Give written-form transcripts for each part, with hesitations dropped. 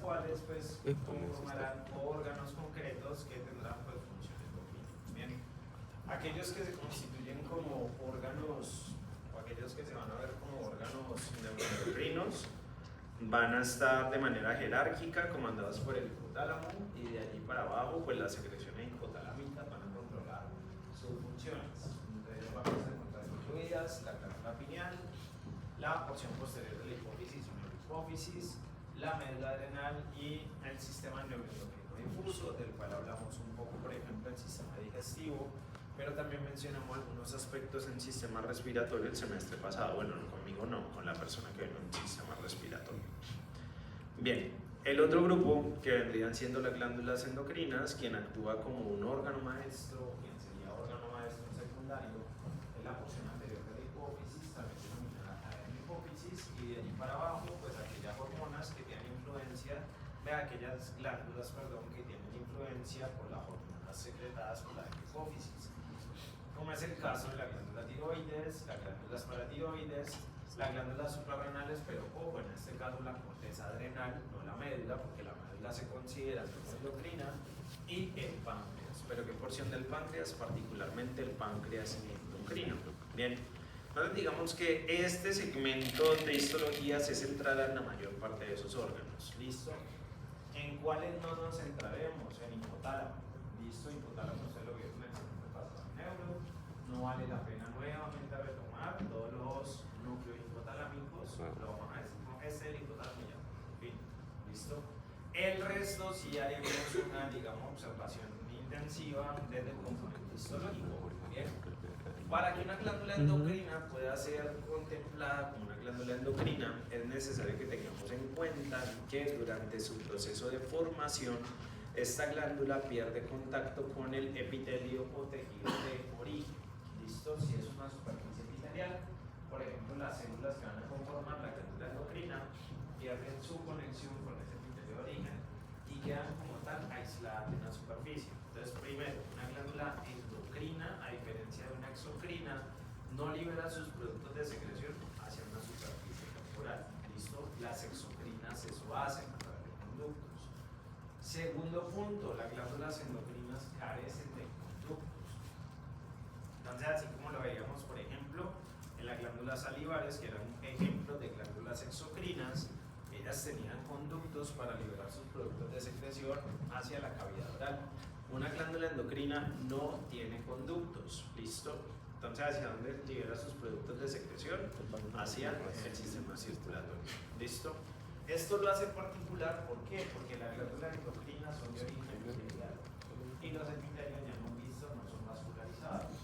cuales pues conformarán órganos concretos que tendrán pues funciones endocrinas. Bien, aquellos que se constituyen como órganos o aquellos que se van a ver como órganos neuroendocrinos van a estar de manera jerárquica comandados por el hipotálamo, y de allí para abajo pues las secreciones hipotalámicas van a controlar sus funciones. Entonces vamos a encontrar incluidas la glándula pineal, la porción posterior de la hipófisis o neurohipófisis, la médula adrenal y el sistema neuroendocrino difuso, del cual hablamos un poco, por ejemplo, el sistema digestivo, pero también mencionamos algunos aspectos en sistema respiratorio el semestre pasado. Bueno, conmigo no, con la persona que vino en sistema respiratorio. Bien, el otro grupo que vendrían siendo las glándulas endocrinas, quien actúa como un órgano maestro, quien sería órgano maestro secundario, es la porción anterior de la hipófisis, también denominada cadena hipófisis, y de allí para abajo, pues aquellas hormonas que tienen influencia, aquellas glándulas, perdón, que tienen influencia por las hormonas secretadas por la hipófisis, como es el caso de la glándula tiroides, las glándulas paratiroides, las glándulas suprarrenales, pero ojo, en este caso la corteza adrenal, no la médula, porque la médula se considera endocrina, y el páncreas. ¿Pero qué porción del páncreas? Particularmente el páncreas endocrino. Bien, entonces digamos que este segmento de histología se centrará en la mayor parte de esos órganos. ¿Listo? ¿En cuáles no nos centraremos? En hipotálamo. ¿Listo? Hipotálamo, ustedes lo vieron en el segundo paso de neuro. No vale la pena nuevamente retomar todos los núcleos hipotalámicos. Lo vamos a decir, no, este es el hipotálamo ya. Fin. ¿Listo? El resto sí haremos una, digamos, observación intensiva desde el componente histológico. Bien. Para que una glándula endocrina pueda ser contemplada como una glándula endocrina, es necesario que tengamos en cuenta que durante su proceso de formación, esta glándula pierde contacto con el epitelio o tejido de origen. ¿Listo? Si es una superficie epitelial, por ejemplo, las células que van a conformar la glándula endocrina pierden su conexión con ese epitelio de origen y quedan como tal aisladas en la superficie. Entonces, primero, una glándula endocrina, a diferencia de una exocrina, no libera sus productos de secreción hacia una superficie corporal. ¿Listo? Las exocrinas eso hacen a través de conductos. Segundo punto, las glándulas endocrinas carecen de conductos. Entonces, así como lo veíamos, por ejemplo, en las glándulas salivares, que eran un ejemplo de glándulas exocrinas, ellas tenían conductos para liberar sus productos de secreción hacia la cavidad oral. Una glándula endocrina no tiene conductos, ¿listo? Entonces, ¿hacia dónde libera sus productos de secreción? Hacia el sistema circulatorio, ¿listo? Esto lo hace particular, ¿por qué? Porque las glándulas endocrinas son de origen epitelial y los epitelios, ya hemos visto, no son vascularizados.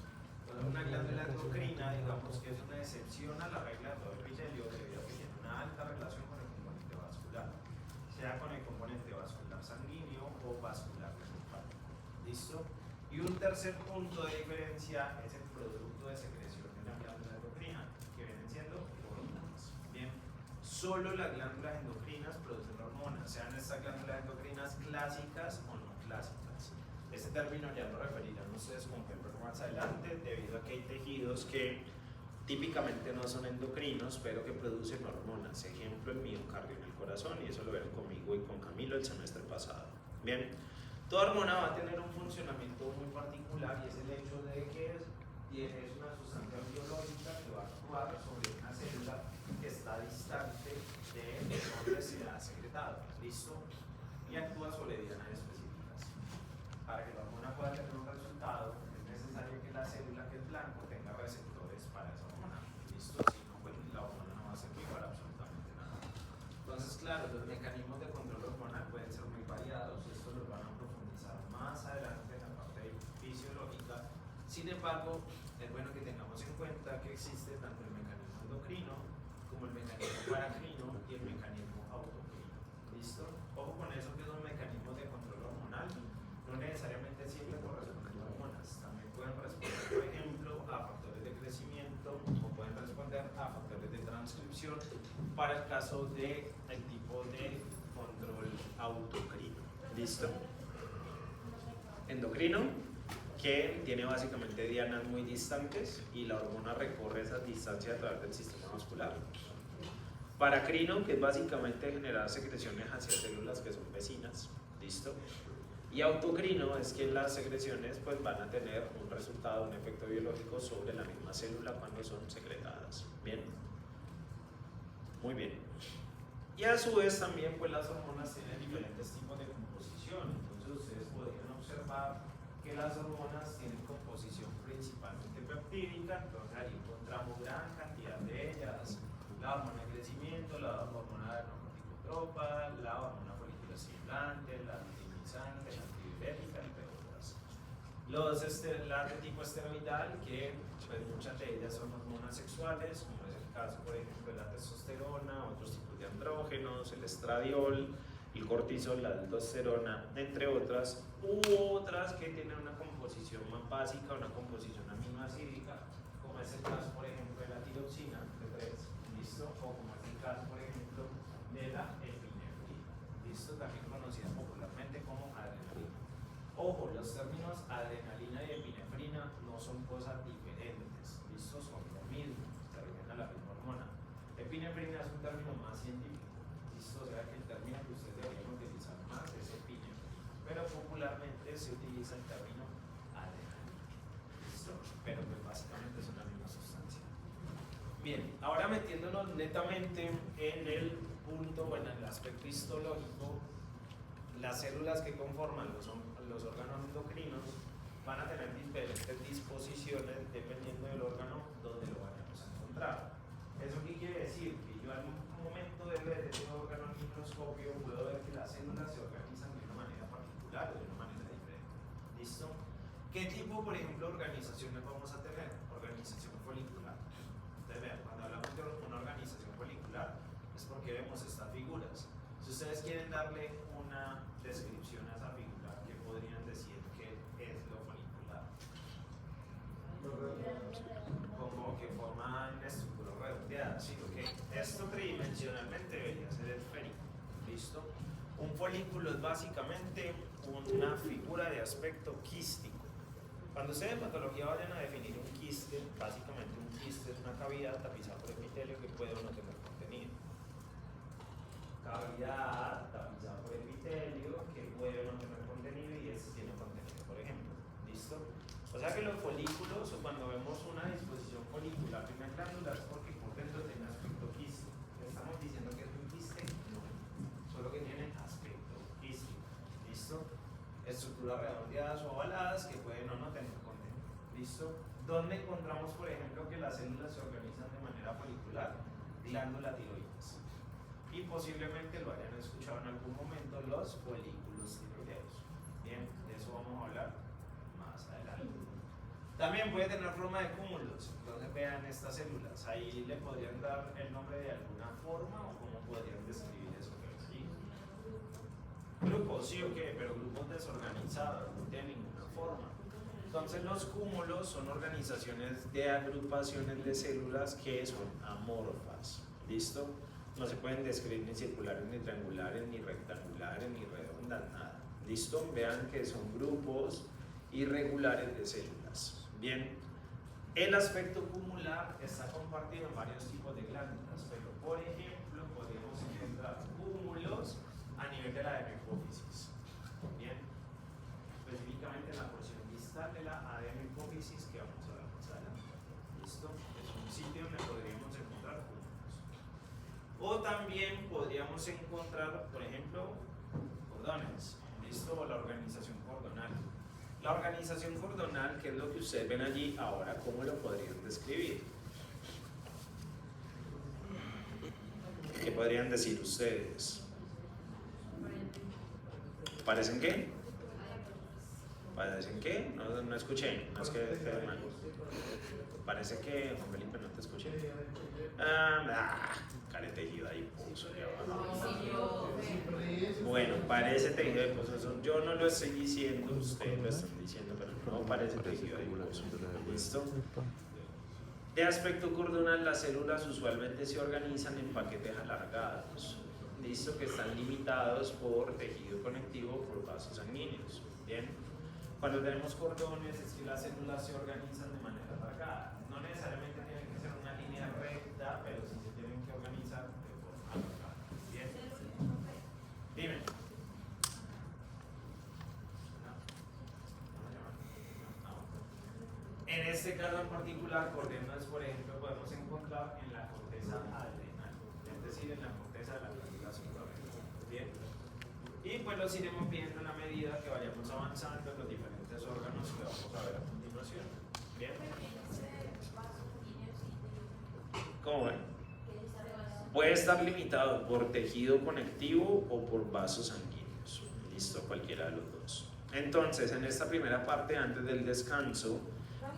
Entonces, una glándula endocrina, digamos que es una excepción a la regla de todo epitelio, debido a que tiene una alta relación con el componente vascular, sea con el componente vascular sanguíneo o vascular linfático. ¿Listo? Y un tercer punto de diferencia es el producto de secreción de la glándula endocrina, que vienen siendo hormonas. Bien, solo las glándulas endocrinas producen hormonas, sean estas glándulas endocrinas clásicas o no clásicas. Este término ya lo referirán ustedes con tiempo más adelante, debido a que hay tejidos que típicamente no son endocrinos, pero que producen hormonas. Ejemplo, el miocardio en el corazón, y eso lo vieron conmigo y con Camilo el semestre pasado. Bien, toda hormona va a tener un funcionamiento muy particular, y es el hecho de que es una sustancia biológica que va a actuar sobre una célula que está distante de donde se ha secretado. ¿Listo? Y actúa sobre dianas específicas. Para que la hormona pueda tener un resultado, es necesario que la célula, que es blanco, tenga receptores para esa hormona. ¿Listo? Si no, pues la hormona no va a servir para absolutamente nada. Entonces, claro, los mecanismos de control hormonal pueden ser muy variados. Esto los van a profundizar más adelante en la parte fisiológica. Sin embargo, es bueno que tengamos en cuenta que existe tanto el mecanismo endocrino como el mecanismo paracrino y el mecanismo autocrino. ¿Listo? Ojo con eso, que son mecanismos de control hormonal. No necesariamente siempre corresponden a hormonas, también pueden responder, por ejemplo, a factores de crecimiento, o pueden responder a factores de transcripción para el caso del tipo de control autocrino. ¿Listo? Endocrino, que tiene básicamente dianas muy distantes y la hormona recorre esas distancias a través del sistema vascular. Paracrino, que es básicamente generar secreciones hacia células que son vecinas, ¿listo? Y autocrino es que las secreciones pues van a tener un resultado, un efecto biológico sobre la misma célula cuando son secretadas. ¿Bien? Muy bien. Y a su vez también pues las hormonas tienen diferentes tipos de composición. Entonces ustedes podrían observar que las hormonas tienen composición principalmente peptídica. Entonces ahí encontramos gran cantidad de ellas. La hormona de crecimiento, la hormona de normoticotropa, la hormona folículo estimulante, la luteinizante, la antidiurética, entre otras. La de tipo esteroidal, que pues, muchas de ellas son hormonas sexuales, como es el caso, por ejemplo, de la testosterona, otros tipos de andrógenos, el estradiol, el cortisol, la aldosterona, entre otras, u otras que tienen una composición más básica, una composición aminoacídica, como es el caso, por ejemplo, de la tiroxina, ¿listo? O como es el caso, por ejemplo, de la epinefrina, ¿listo? También conocida popularmente como adrenalina. Ojo, los términos adrenalina y epinefrina no son cosas diferentes, ¿listo? Son lo mismo, se refieren a la misma hormona. Epinefrina es un término más científico, ¿listo? O sea que el término que ustedes deberían utilizar más es epinefrina, pero popularmente se utiliza el término adrenalina, ¿listo? Pero pues básicamente son la misma sustancia. Bien, ahora metiéndonos netamente en el punto, bueno, en el aspecto histológico, las células que conforman los órganos endocrinos van a tener diferentes disposiciones dependiendo del órgano donde lo vayamos a encontrar. ¿Eso qué quiere decir? Que yo al momento de ver ese órgano al microscopio puedo ver que las células se organizan de una manera particular o de una manera diferente. ¿Listo? ¿Qué tipo, por ejemplo, de organizaciones vamos a tener? Organización folicular. Entonces, vean, cuando hablamos de una organización folicular es porque vemos estas figuras. Si ustedes quieren darle una descripción a esa figura, ¿qué podrían decir que es lo folicular? Como que forman estructuras redondeadas, ¿sí? Okay. Esto tridimensionalmente debería ser esférico, ¿listo? Un folículo es básicamente una figura de aspecto quístico. Cuando ustedes en patología vayan a definir un quiste, básicamente un quiste es una cavidad tapizada por epitelio que puede o no tener contenido. Cavidad tapizada por epitelio que puede o no tener contenido y este tiene contenido, por ejemplo. ¿Listo? O sea que los folículos, o cuando vemos una disposición folicular de una glándula, es porque por dentro tiene aspecto quístico. ¿Estamos diciendo que es un quiste? No. Solo que tiene aspecto quístico. ¿Listo? Estructuras redondeadas o ovaladas que pueden o no tener contenido. ¿Listo? ¿Dónde encontramos, por ejemplo, que las células se organizan de manera folicular? Glándula tiroides. Y posiblemente lo hayan escuchado en algún momento, los folículos tiroideos. Bien, de eso vamos a hablar más adelante. También puede tener forma de cúmulos. Entonces vean estas células. Ahí le podrían dar el nombre de alguna forma o cómo podrían describir eso que ves allí. Grupos, sí o qué, pero grupos desorganizados, no tienen ninguna forma. Entonces los cúmulos son organizaciones de agrupaciones de células que son amorfas. ¿Listo? No se pueden describir ni circulares, ni triangulares, ni rectangulares, ni redondas, nada. ¿Listo? Vean que son grupos irregulares de células. Bien, el aspecto cumular está compartido en varios tipos de glándulas, pero por ejemplo podemos encontrar cúmulos a nivel de la hipófisis. Bien, específicamente en la porción distal de la adenohipófisis que vamos a ver más adelante. ¿Listo? Es un sitio donde podríamos encontrar cúmulos. O también podríamos encontrar, por ejemplo, cordones. ¿Listo? O la organización cordonal. La organización cordonal, que es lo que ustedes ven allí ahora, ¿cómo lo podrían describir? ¿Qué podrían decir ustedes? ¿Parecen qué? ¿Parecen qué? No escuché, no es que esté mal. Parece que, Juan Felipe, no te escuché. Caretejido ahí, puso. Bueno, parece tejido de pozo. Yo no lo estoy diciendo, ustedes lo están diciendo, pero no parece tejido de pozo. ¿Listo? De aspecto cordonal, las células usualmente se organizan en paquetes alargados. ¿Listo? Que están limitados por tejido conectivo, por vasos sanguíneos. Bien. Cuando tenemos cordones es que las células se organizan de manera alargada. No necesariamente tienen que ser una línea recta, pero sí se tienen que organizar de forma En este caso en particular, cordeones, por ejemplo, podemos encontrar en la corteza adrenal, es decir, en la corteza de la glándula suprarrenal. Bien. Y pues los iremos viendo en la medida que vayamos avanzando en los diferentes órganos que vamos a ver a continuación. Bien. ¿Cómo ven? Puede estar limitado por tejido conectivo o por vasos sanguíneos. Listo, cualquiera de los dos. Entonces, en esta primera parte, antes del descanso,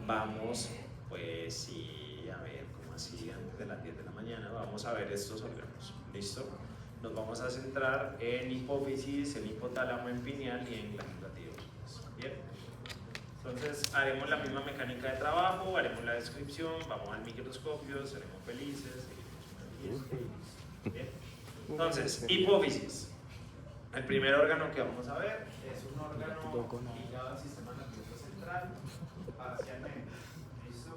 vamos, pues sí, a ver, ¿cómo así? Antes de las 10 de la mañana, vamos a ver estos órganos. ¿Listo? Nos vamos a centrar en hipófisis, en hipotálamo, en pineal y en glándula tiroides. Bien. Entonces, haremos la misma mecánica de trabajo, haremos la descripción, vamos al microscopio, seremos felices. Bien. Entonces, hipófisis. El primer órgano que vamos a ver es un órgano ligado al sistema nervioso central, parcialmente. ¿Listo?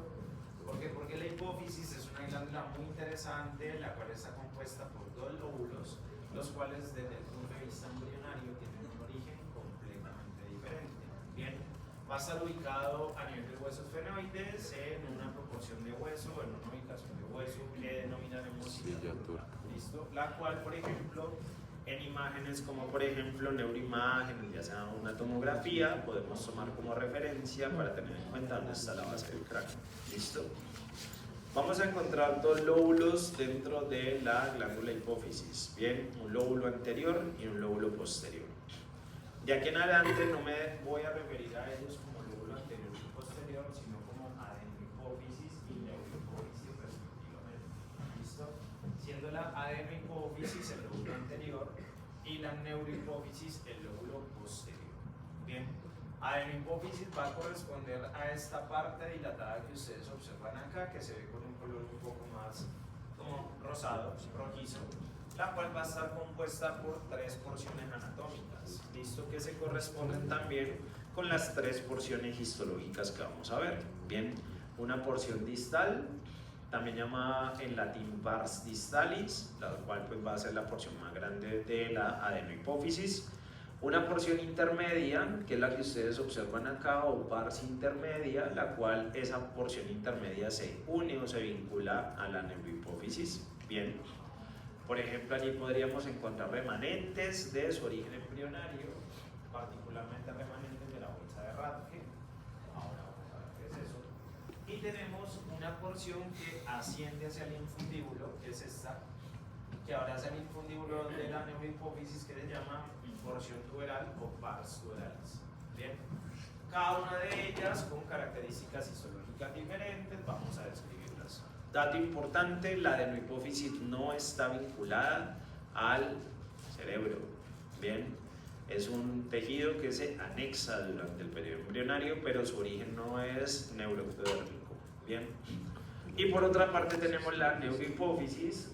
¿Por qué? Porque la hipófisis es una glándula muy interesante, la cual está compuesta por dos lóbulos, los cuales desde el punto de vista embrionario tienen un origen completamente diferente. Bien, va a estar ubicado a nivel de huesos esfenoides en una proporción de hueso, en una ubicación de hueso que denominaremos ¿listo? La cual, por ejemplo, en imágenes como por ejemplo neuroimágenes, ya sea una tomografía, podemos tomar como referencia para tener en cuenta dónde está la base del cráneo. ¿Listo? Vamos a encontrar dos lóbulos dentro de la glándula hipófisis. Bien, un lóbulo anterior y un lóbulo posterior. De aquí en adelante no me voy a referir a ellos como lóbulo anterior y posterior, sino como adenohipófisis y neurohipófisis respectivamente. ¿Listo? Siendo la adenohipófisis el lóbulo anterior y la neurohipófisis el lóbulo posterior. Bien, adenohipófisis va a corresponder a esta parte dilatada que ustedes observan acá, que se ve con un color un poco más como rosado, rojizo, la cual va a estar compuesta por tres porciones anatómicas, listo, que se corresponden también con las tres porciones histológicas que vamos a ver. Bien, una porción distal, también llamada en latín pars distalis, la cual pues va a ser la porción más grande de la adenohipófisis. Una porción intermedia, que es la que ustedes observan acá, o pars intermedia, la cual esa porción intermedia se une o se vincula a la neurohipófisis. Bien, por ejemplo, allí podríamos encontrar remanentes de su origen embrionario, particularmente remanentes de la bolsa de Rathke. Ahora vamos a ver qué es eso. Y tenemos una porción que asciende hacia el infundíbulo, que es esta, que abraza el infundíbulo de la neurohipófisis, que se llama porción tuberal o pars tuberalis. Bien, cada una de ellas con características histológicas diferentes, vamos a describirlas. Dato importante, la adenohipófisis no está vinculada al cerebro. Bien, es un tejido que se anexa durante el periodo embrionario, pero su origen no es neuroepidérmico. Bien, y por otra parte tenemos la neurohipófisis,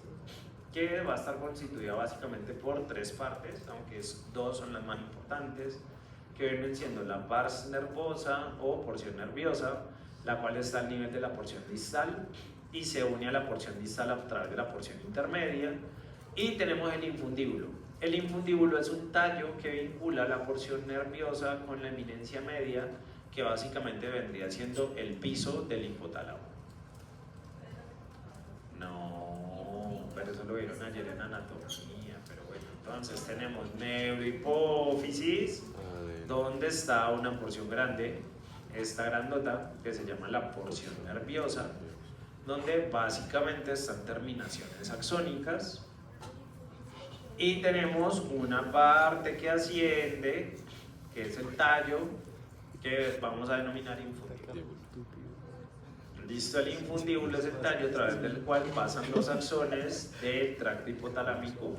que va a estar constituida básicamente por tres partes, aunque dos son las más importantes, que vienen siendo la pars nervosa o porción nerviosa, la cual está al nivel de la porción distal y se une a la porción distal a través de la porción intermedia, y tenemos el infundíbulo. El infundíbulo es un tallo que vincula la porción nerviosa con la eminencia media, que básicamente vendría siendo el piso del hipotálamo. No, pero eso lo vieron ayer en anatomía, pero bueno, entonces tenemos neurohipófisis, donde está una porción grande, esta grandota, que se llama la porción nerviosa, donde básicamente están terminaciones axónicas, y tenemos una parte que asciende, que es el tallo, que vamos a denominar infundíbulo. Listo, el infundíbulo es el tallo a través del cual pasan los axones del tracto hipotalámico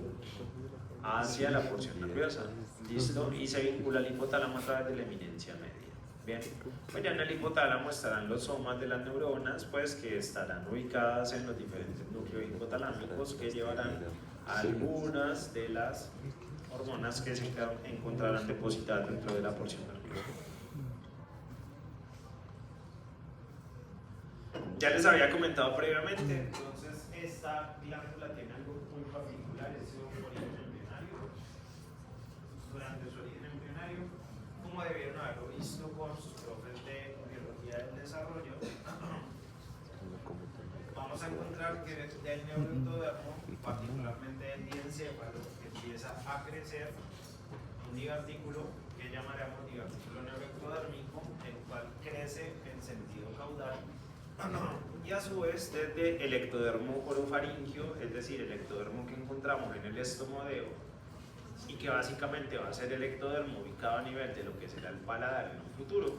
hacia la porción nerviosa. Listo, y se vincula al hipotálamo a través de la eminencia media. Bien, pues ya en el hipotálamo estarán los somas de las neuronas, pues que estarán ubicadas en los diferentes núcleos hipotalámicos, que llevarán a algunas de las hormonas que se encontrarán depositadas dentro de la porción nerviosa. Ya les había comentado previamente, entonces esta glándula tiene algo muy particular, es su origen embrionario. Durante su origen embrionario, como debieron haberlo visto con sus profes de biología del desarrollo, electodermo, particularmente el diencéfalo, empieza a crecer un digartículo que llamaremos digartículo neuroectodérmico, el cual crece en sentido caudal y a su vez desde el ectodermo orofaringio, es decir, el ectodermo que encontramos en el estomodeo y que básicamente va a ser el ectodermo ubicado a nivel de lo que será el paladar en un futuro,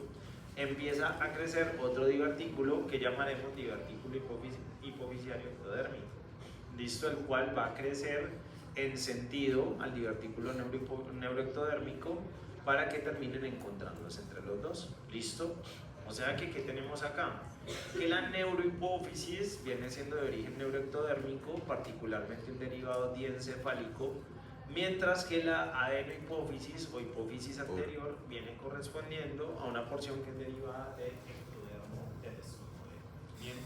empieza a crecer otro digartículo que llamaremos digartículo hipoficiario ectodérmico, listo, el cual va a crecer en sentido al digartículo neuroectodérmico para que terminen encontrándose entre los dos, listo. O sea que, ¿qué tenemos acá? Que la neurohipófisis viene siendo de origen neuroectodérmico, particularmente un derivado diencefálico, mientras que la adenohipófisis o hipófisis anterior viene correspondiendo a una porción que es derivada del ectodermo del estomodeo. Bien,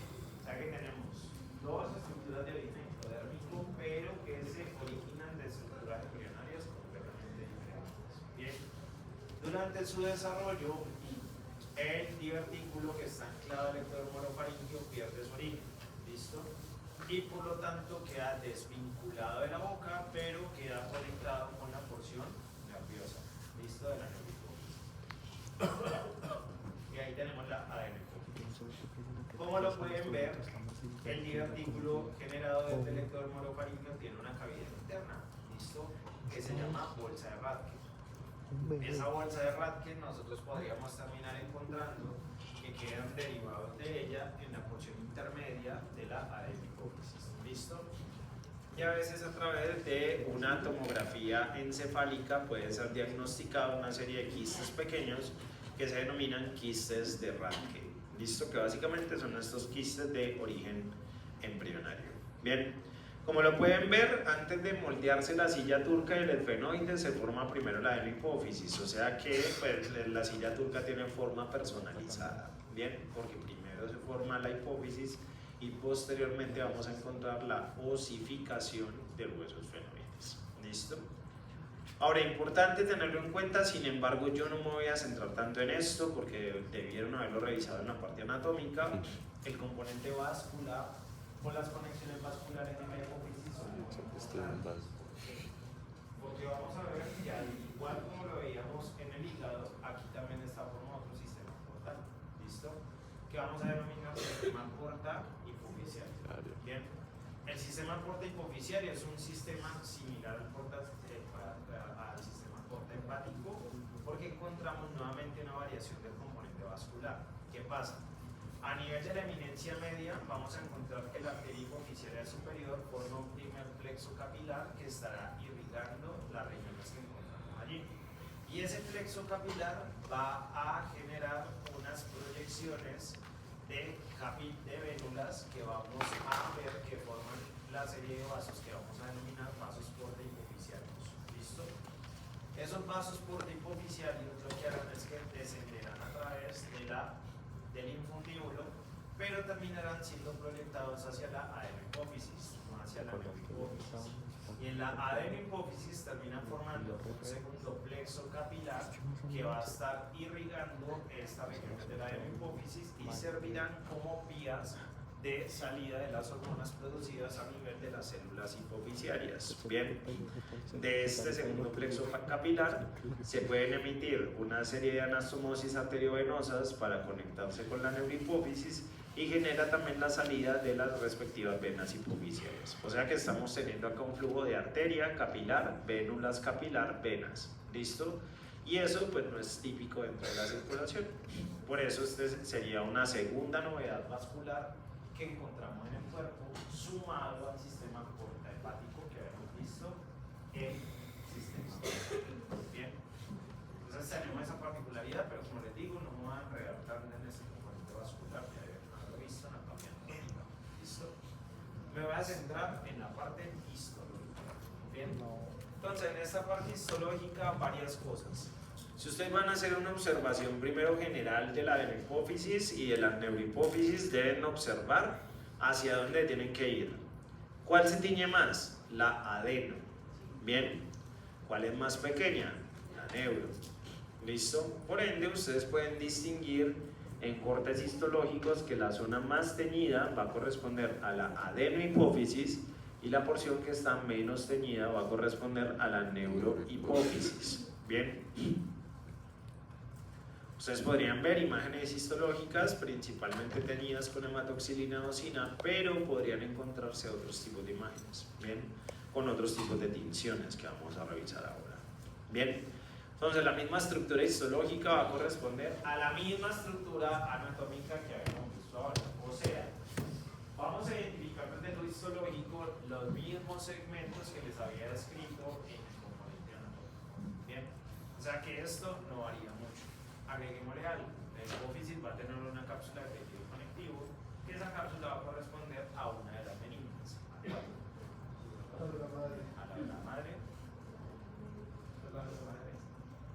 o sea que tenemos dos estructuras de origen ectodérmico, pero que se originan de estructuras embrionarias completamente diferentes. Bien, durante su desarrollo, el divertículo que está anclado al ectodermo orofaringio pierde su origen, ¿listo? Y por lo tanto queda desvinculado de la boca, pero queda conectado con la porción nerviosa, ¿listo? De la neurohipófisis. Y ahí tenemos la adenohipófisis. Como lo pueden ver, el divertículo generado desde el ectodermo orofaringio tiene una cavidad interna, ¿listo? Que se llama bolsa de Rathke. Esa bolsa de Rathke nosotros podríamos terminar encontrando que quedan derivados de ella en la porción intermedia de la adenohipófisis, ¿listo? Y a veces a través de una tomografía encefálica puede ser diagnosticada una serie de quistes pequeños que se denominan quistes de Rathke, ¿listo? Que básicamente son estos quistes de origen embrionario. Bien. Como lo pueden ver, antes de moldearse la silla turca y el esfenoide se forma primero la adenohipófisis, o sea que pues, la silla turca tiene forma personalizada, ¿bien? Porque primero se forma la hipófisis y posteriormente vamos a encontrar la osificación de huesos esfenoides, ¿listo? Ahora, importante tenerlo en cuenta, sin embargo yo no me voy a centrar tanto en esto porque debieron haberlo revisado en la parte anatómica. El componente vascular con las conexiones vasculares en la hipófisis son muy importantes, porque vamos a ver que al igual como lo veíamos en el hígado, aquí también está formado otro sistema portal, ¿listo? Que vamos a denominar sistema porta hipofisiario. Bien, el sistema porta hipofisiario es un sistema similar al sistema porta hepático, porque encontramos nuevamente una variación del componente vascular. ¿Qué pasa? A nivel de la eminencia media vamos a encontrar que la arteria hipofisiaria superior forma un primer plexo capilar que estará irrigando las regiones que encontramos allí. Y ese plexo capilar va a generar unas proyecciones de vénulas que vamos a ver que forman la serie de vasos que vamos a denominar vasos porta hipofisiarios. ¿Listo? Esos vasos porta hipofisiarios lo que harán es que descenderán a través del infundíbulo, pero terminarán siendo proyectados hacia la adenohipófisis, no hacia la neurohipófisis. Y en la adenohipófisis terminan formando un segundo plexo capilar que va a estar irrigando esta región de la adenohipófisis y servirán como vías de salida de las hormonas producidas a nivel de las células hipofisiarias. Bien, de este segundo plexo capilar se pueden emitir una serie de anastomosis arteriovenosas para conectarse con la neurohipófisis y genera también la salida de las respectivas venas hipofisiarias. O sea que estamos teniendo acá un flujo de arteria, capilar, vénulas capilar, venas. ¿Listo? Y eso pues no es típico dentro de la circulación. Por eso este sería una segunda novedad vascular que encontramos en el cuerpo, sumado al sistema porta hepático que habíamos visto en sistema. Bien, entonces tenemos esa particularidad, pero como les digo, no me voy a enredar tanto en ese componente vascular, ya deben haberlo visto en la parte anatómica. ¿Listo? Me voy a centrar en la parte histológica. Bien, entonces en esta parte histológica varias cosas. Si ustedes van a hacer una observación primero general de la adenohipófisis y de la neurohipófisis, deben observar hacia dónde tienen que ir. ¿Cuál se tiñe más? La adeno. Bien. ¿Cuál es más pequeña? La neuro. ¿Listo? Por ende, ustedes pueden distinguir en cortes histológicos que la zona más teñida va a corresponder a la adenohipófisis y y la porción que está menos teñida va a corresponder a la neurohipófisis. Bien. Ustedes podrían ver imágenes histológicas principalmente teñidas con hematoxilina eosina, pero podrían encontrarse otros tipos de imágenes, bien, con otros tipos de tinciones que vamos a revisar ahora. Bien, entonces la misma estructura histológica va a corresponder a la misma estructura anatómica que habíamos visto ahora. O sea, vamos a identificar desde lo histológico los mismos segmentos que les había descrito en el componente anatómico. Bien, o sea que esto no varía mucho. Agreguémosle algo, la hipófisis va a tener una cápsula de tejido conectivo, que esa cápsula va a corresponder a una de las meninges. ¿A la madre? A la de la madre. A la de la madre.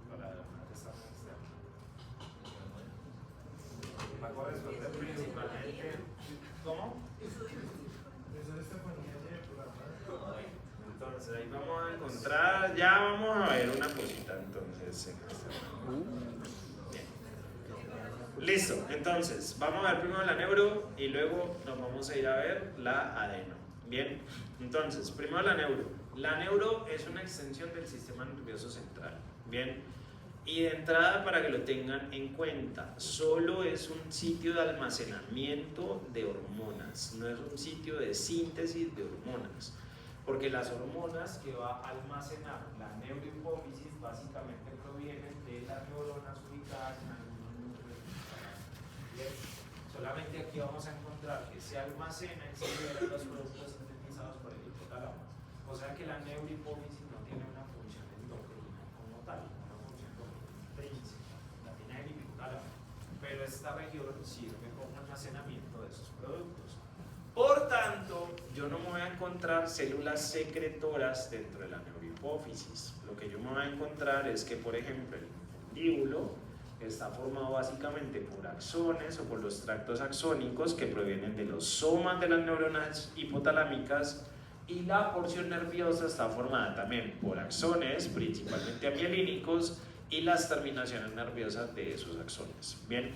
A la de la madre está muy externa. Va a corresponder principalmente. ¿Cómo? Entonces ahí vamos a encontrar, ya vamos a ver una cosita entonces. Listo, entonces vamos a ver primero la neuro y luego nos vamos a ir a ver la adeno. Bien, entonces primero la neuro. La neuro es una extensión del sistema nervioso central. Bien, y de entrada, para que lo tengan en cuenta, solo es un sitio de almacenamiento de hormonas, no es un sitio de síntesis de hormonas, porque las hormonas que va a almacenar la neurohipófisis básicamente provienen de las neuronas ubicadas en algunos núcleos. Bien, solamente aquí vamos a encontrar que se almacena y se liberan los productos sintetizados por el hipotálamo, o sea que la neurohipófisis no tiene una función endocrina como tal, una función intrínseca, la tiene el hipotálamo, pero esta región sirve como almacenamiento de esos productos. Por tanto, yo no me voy a encontrar células secretoras dentro de la neurohipófisis. Lo que yo me voy a encontrar es que, por ejemplo, el condíbulo está formado básicamente por axones o por los tractos axónicos que provienen de los somas de las neuronas hipotalámicas, y la porción nerviosa está formada también por axones, principalmente amielínicos, y las terminaciones nerviosas de esos axones. Bien,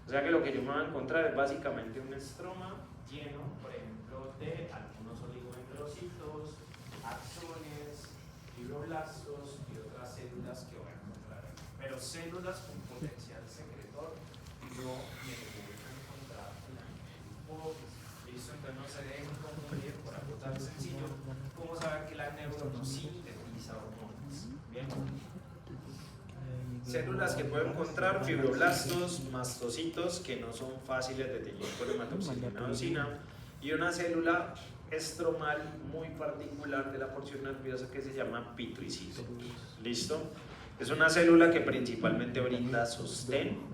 o sea que lo que yo me voy a encontrar es básicamente un estroma lleno, por ejemplo, de algunos oligodendrocitos, axones, fibroblastos y otras células que voy a encontrar aquí. Pero células con potencial secretor no me voy a encontrar en la neurohipófisis. ¿Listo? Entonces no se dejen confundir por algo tan sencillo como saber que la neuro no sintetiza hormonas. Bien. Células que puedo encontrar: fibroblastos, mastocitos, que no son fáciles de teñir con hematoxilina eosina, y una célula estromal muy particular de la porción nerviosa que se llama pituicito. ¿Listo? Es una célula que principalmente brinda sostén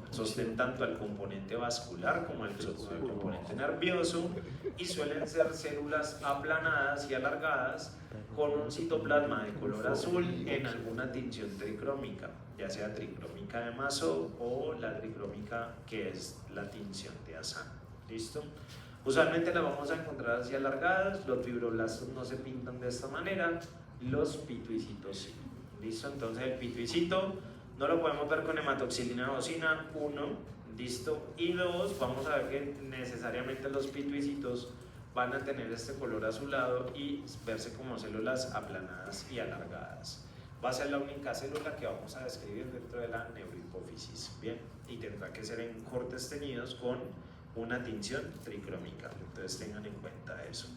tanto al componente vascular como al componente nervioso, y suelen ser células aplanadas y alargadas con un citoplasma de color azul en alguna tinción tricrómica, ya sea tricrómica de Maslow o la tricrómica que es la tinción de Assan. ¿Listo? Usualmente las vamos a encontrar así alargadas. Los fibroblastos no se pintan de esta manera, los pituicitos sí. ¿Listo? Entonces el pituicito no lo podemos ver con hematoxilina eosina, 1, ¿listo? Y 2, vamos a ver que necesariamente los pituicitos van a tener este color azulado y verse como células aplanadas y alargadas. Va a ser la única célula que vamos a describir dentro de la neurohipófisis, ¿bien? Y tendrá que ser en cortes teñidos con una tinción tricrómica, entonces tengan en cuenta eso.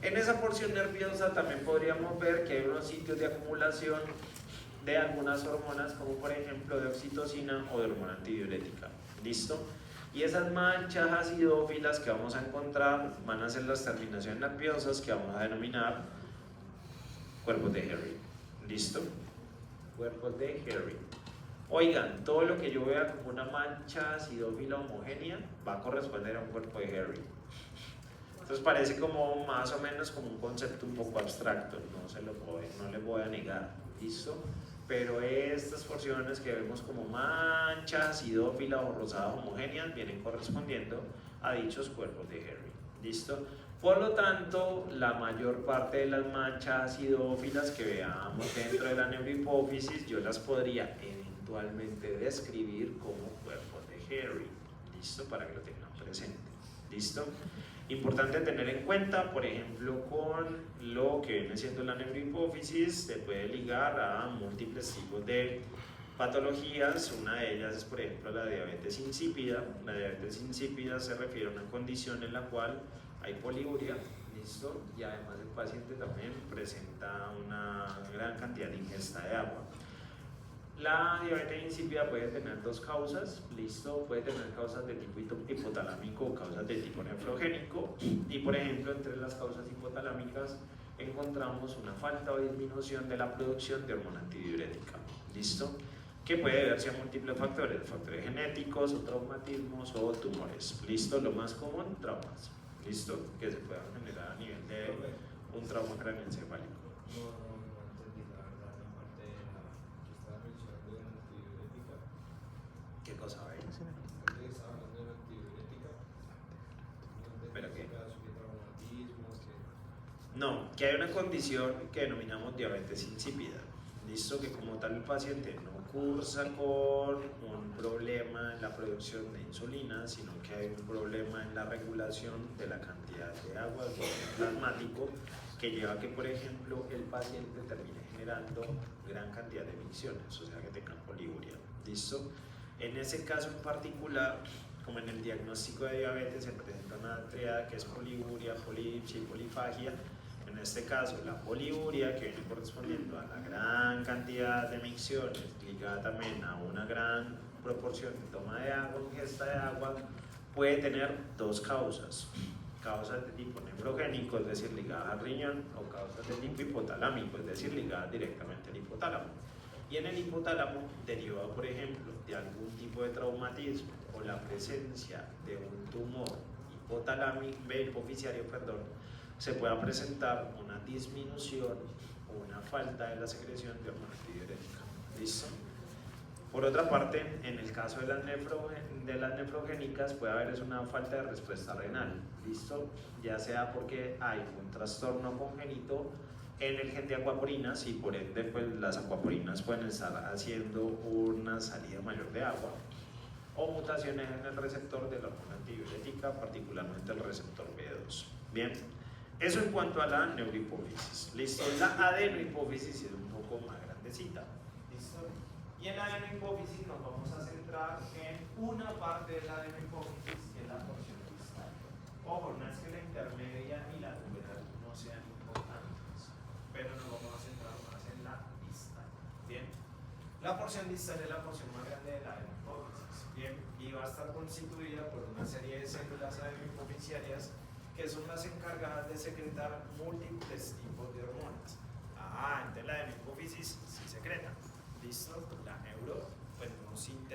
En esa porción nerviosa también podríamos ver que hay unos sitios de acumulación de algunas hormonas, como por ejemplo de oxitocina o de hormona antidiurética. ¿Listo? Y esas manchas acidófilas que vamos a encontrar van a ser las terminaciones nerviosas que vamos a denominar cuerpos de Henry. ¿Listo? Cuerpos de Henry. Oigan, todo lo que yo vea como una mancha acidófila homogénea va a corresponder a un cuerpo de Henry. Entonces parece como más o menos como un concepto un poco abstracto, no le voy a negar, ¿listo? Pero estas porciones que vemos como manchas acidófilas o rosadas homogéneas vienen correspondiendo a dichos cuerpos de Henry, ¿listo? Por lo tanto, la mayor parte de las manchas acidófilas que veamos dentro de la neurohipófisis yo las podría eventualmente describir como cuerpos de Henry, ¿listo? Para que lo tengan presente, ¿listo? Importante tener en cuenta, por ejemplo, con lo que viene siendo la neurohipófisis, se puede ligar a múltiples tipos de patologías. Una de ellas es, por ejemplo, la diabetes insípida. La diabetes insípida se refiere a una condición en la cual hay poliuria, ¿listo? Y además el paciente también presenta una gran cantidad de ingesta de agua. La diabetes insípida puede tener dos causas, ¿listo? Puede tener causas de tipo hipotalámico o causas de tipo nefrogénico. Y por ejemplo, entre las causas hipotalámicas encontramos una falta o disminución de la producción de hormona antidiurética, ¿listo? Que puede deberse a múltiples factores genéticos o traumatismos o tumores, ¿listo? Lo más común, traumas, ¿listo? Que se puedan generar a nivel de un trauma craneoencefálico. No entendí la verdad la parte de la que estaba mencionando de la antidiurética. ¿Qué cosa hay? Antes estaba hablando de la antidiurética. ¿Pero qué? ¿Qué traumatismos? No, que hay una condición que denominamos diabetes insípida, ¿listo? Que como tal el paciente no cursa con un problema en la producción de insulina, sino que hay un problema en la regulación de la cantidad de agua del volumen plasmático, que lleva a que, por ejemplo, el paciente termine generando gran cantidad de micciones, o sea que tenga poliuria, ¿listo? En ese caso en particular, como en el diagnóstico de diabetes se presenta una triada que es poliuria, polipsia y polifagia. En este caso, la poliuria, que viene correspondiendo a la gran cantidad de micciones, ligada también a una gran proporción de toma de agua, ingesta de agua, puede tener dos causas. Causas de tipo nefrogénico, es decir, ligadas al riñón, o causas de tipo hipotalámico, es decir, ligadas directamente al hipotálamo. Y en el hipotálamo, derivado, por ejemplo, de algún tipo de traumatismo o la presencia de un tumor hipoficiario, se pueda presentar una disminución o una falta de la secreción de hormona antidiurética. ¿Listo? Por otra parte, en el caso de las nefrogénicas puede haber una falta de respuesta renal, ¿listo? Ya sea porque hay un trastorno congénito en el gen de acuaporinas y por ende pues, las acuaporinas pueden estar haciendo una salida mayor de agua, o mutaciones en el receptor de la hormona antidiurética, particularmente el receptor B2. Bien, eso en cuanto a la neurohipófisis. ¿Listo? La adenohipófisis es un poco más grandecita. ¿Listo? Y en la adenohipófisis nos vamos a centrar en una parte de la adenohipófisis, que es la porción distal. Ojo, no es que la intermedia y la tuberal no sean importantes, pero nos vamos a centrar más en la distal. Bien, la porción distal es la porción más grande de la adenohipófisis. Bien, y va a estar constituida por una serie de células adenohipofisiarias que son las encargadas de secretar múltiples tipos de hormonas. Entonces la adenohipófisis sí secreta. ¿Listo? La neuro, pues no se interesa.